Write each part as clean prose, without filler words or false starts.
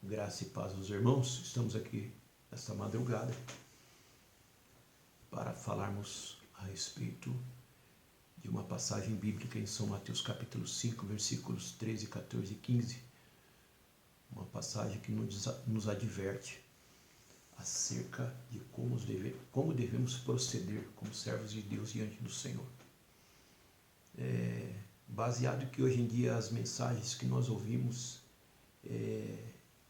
Graça e paz aos irmãos. Estamos aqui esta madrugada para falarmos a respeito de uma passagem bíblica em São Mateus capítulo 5, versículos 13, 14 e 15. Uma passagem que nos adverte acerca de como devemos proceder como servos de Deus diante do Senhor. Baseado que hoje em dia as mensagens que nós ouvimos,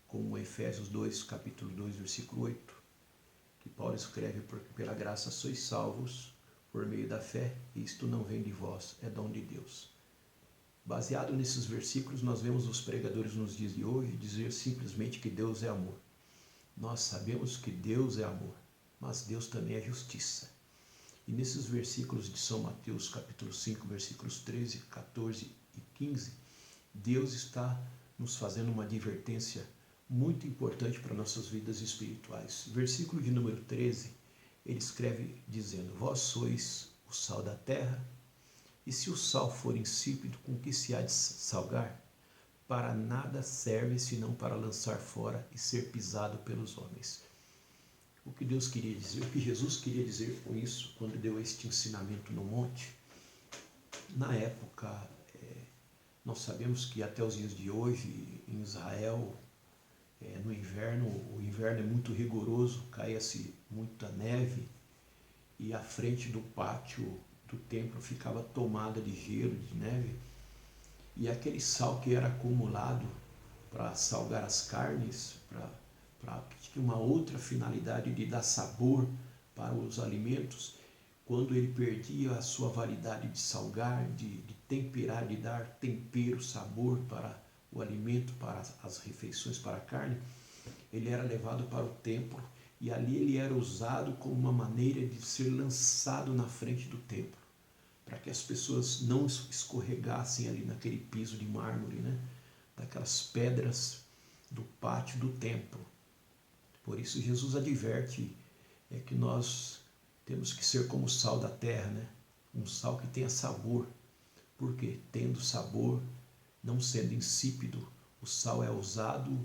como Efésios 2, capítulo 2, versículo 8, que Paulo escreve: porque pela graça sois salvos por meio da fé, e isto não vem de vós, é dom de Deus. Baseado nesses versículos, nós vemos os pregadores nos dias de hoje dizer simplesmente que Deus é amor. Nós sabemos que Deus é amor, mas Deus também é justiça. E nesses versículos de São Mateus, capítulo 5, versículos 13, 14 e 15, Deus está nos fazendo uma advertência muito importante para nossas vidas espirituais. Versículo de número 13, ele escreve dizendo: vós sois o sal da terra, e se o sal for insípido, com que se há de salgar? Para nada serve, senão para lançar fora e ser pisado pelos homens. O que Deus queria dizer, o que Jesus queria dizer com isso, quando deu este ensinamento no monte, na época, nós sabemos que até os dias de hoje, em Israel, no inverno, o inverno é muito rigoroso, caía-se muita neve, e a frente do pátio do templo ficava tomada de gelo, de neve, e aquele sal que era acumulado para salgar as carnes, que tinha uma outra finalidade de dar sabor para os alimentos, quando ele perdia a sua validade de salgar, de temperar, de dar tempero, sabor para o alimento, para as refeições, para a carne, ele era levado para o templo e ali ele era usado como uma maneira de ser lançado na frente do templo, para que as pessoas não escorregassem ali naquele piso de mármore, daquelas pedras do pátio do templo. Por isso Jesus adverte que nós temos que ser como o sal da terra, um sal que tenha sabor, porque tendo sabor, não sendo insípido, o sal é usado,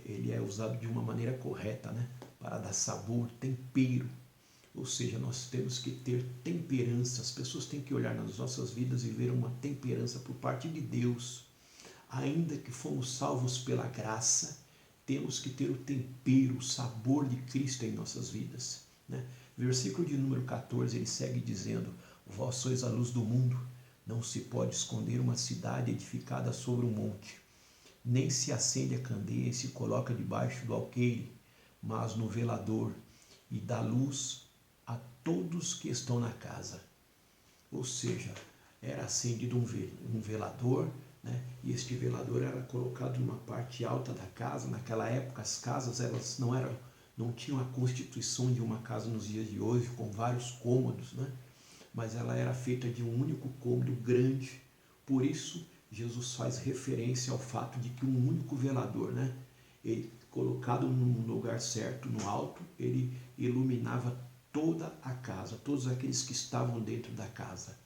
ele é usado de uma maneira correta, para dar sabor, tempero. Ou seja, nós temos que ter temperança. As pessoas têm que olhar nas nossas vidas e ver uma temperança por parte de Deus. Ainda que fomos salvos pela graça, temos que ter o tempero, o sabor de Cristo em nossas vidas. Versículo de número 14, ele segue dizendo: vós sois a luz do mundo, não se pode esconder uma cidade edificada sobre um monte, nem se acende a candeia e se coloca debaixo do alqueire, mas no velador, e dá luz a todos que estão na casa. Ou seja, era acendido um velador, e este velador era colocado numa parte alta da casa. Naquela época as casas elas não tinham a constituição de uma casa nos dias de hoje, com vários cômodos, mas ela era feita de um único cômodo grande. Por isso Jesus faz referência ao fato de que um único velador, ele colocado num lugar certo, no alto, ele iluminava toda a casa, todos aqueles que estavam dentro da casa.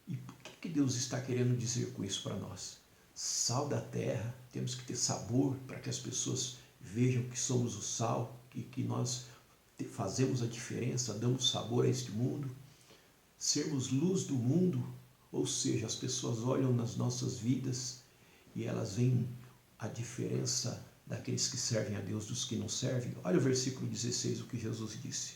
E o que Deus está querendo dizer com isso para nós? Sal da terra, temos que ter sabor para que as pessoas vejam que somos o sal, que nós fazemos a diferença, damos sabor a este mundo. Sermos luz do mundo, ou seja, as pessoas olham nas nossas vidas e elas veem a diferença daqueles que servem a Deus dos que não servem. Olha o versículo 16, o que Jesus disse: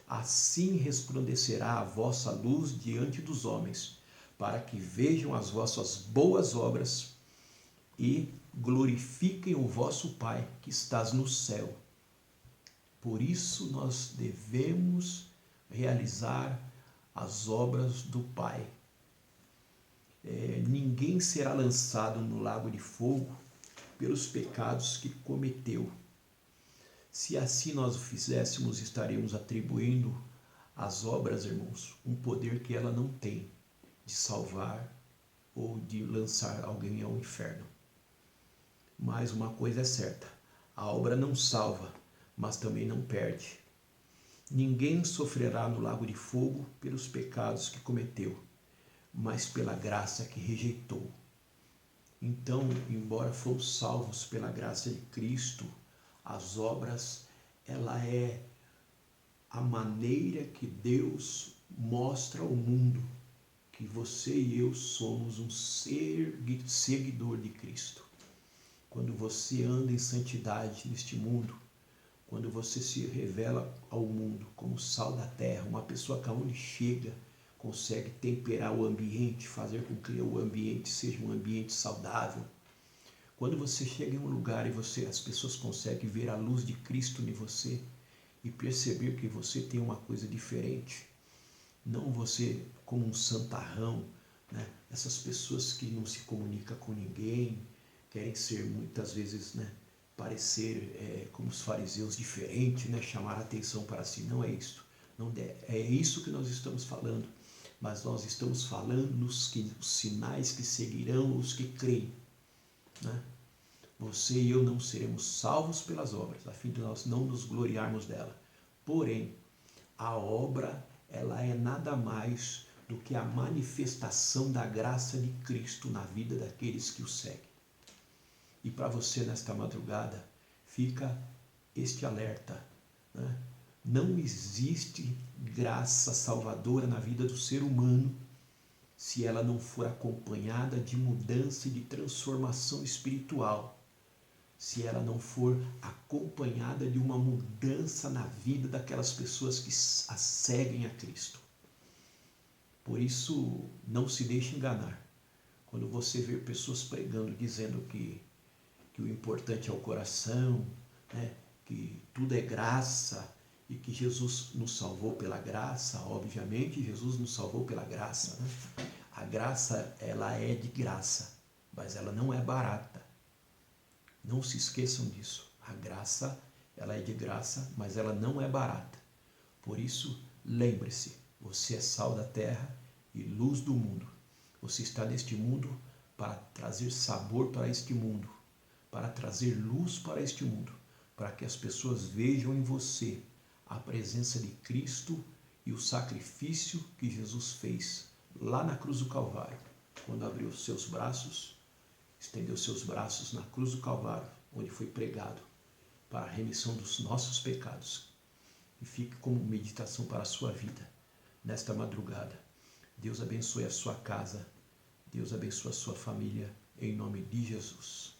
assim resplandecerá a vossa luz diante dos homens, para que vejam as vossas boas obras e glorifiquem o vosso Pai que estás no céu. Por isso nós devemos realizar as obras do Pai. Ninguém será lançado no lago de fogo pelos pecados que cometeu. Se assim nós o fizéssemos, estaremos atribuindo às obras, irmãos, um poder que ela não tem, de salvar ou de lançar alguém ao inferno. Mas uma coisa é certa: a obra não salva, mas também não perde. Ninguém sofrerá no lago de fogo pelos pecados que cometeu, mas pela graça que rejeitou. Então, embora fomos salvos pela graça de Cristo, as obras, ela é a maneira que Deus mostra ao mundo que você e eu somos um seguidor de Cristo. Quando você anda em santidade neste mundo, quando você se revela ao mundo como sal da terra, uma pessoa que aonde chega consegue temperar o ambiente, fazer com que o ambiente seja um ambiente saudável. Quando você chega em um lugar e as pessoas conseguem ver a luz de Cristo em você e perceber que você tem uma coisa diferente, não você como um santarrão, né? Essas pessoas que não se comunicam com ninguém, querem ser muitas vezes, né, parecer como os fariseus diferentes, né, chamar a atenção para si. Não é isso. Não é isso que nós estamos falando. Mas nós estamos falando nos sinais que seguirão os que creem, né? Você e eu não seremos salvos pelas obras, a fim de nós não nos gloriarmos dela. Porém, a obra, ela é nada mais do que a manifestação da graça de Cristo na vida daqueles que o seguem. E para você, nesta madrugada, fica este alerta, né? Não existe graça salvadora na vida do ser humano se ela não for acompanhada de mudança e de transformação espiritual, se ela não for acompanhada de uma mudança na vida daquelas pessoas que a seguem a Cristo. Por isso, não se deixe enganar. Quando você vê pessoas pregando, dizendo que o importante é o coração, né? Que tudo é graça e que Jesus nos salvou pela graça, obviamente Jesus nos salvou pela graça, né? A graça, ela é de graça, mas ela não é barata. Não se esqueçam disso. A graça, ela é de graça, mas ela não é barata. Por isso, lembre-se, você é sal da terra e luz do mundo. Você está neste mundo para trazer sabor para este mundo, para trazer luz para este mundo, para que as pessoas vejam em você a presença de Cristo e o sacrifício que Jesus fez lá na cruz do Calvário, quando abriu os seus braços, estendeu seus braços na cruz do Calvário, onde foi pregado para a remissão dos nossos pecados. E fique como meditação para a sua vida nesta madrugada. Deus abençoe a sua casa, Deus abençoe a sua família, em nome de Jesus.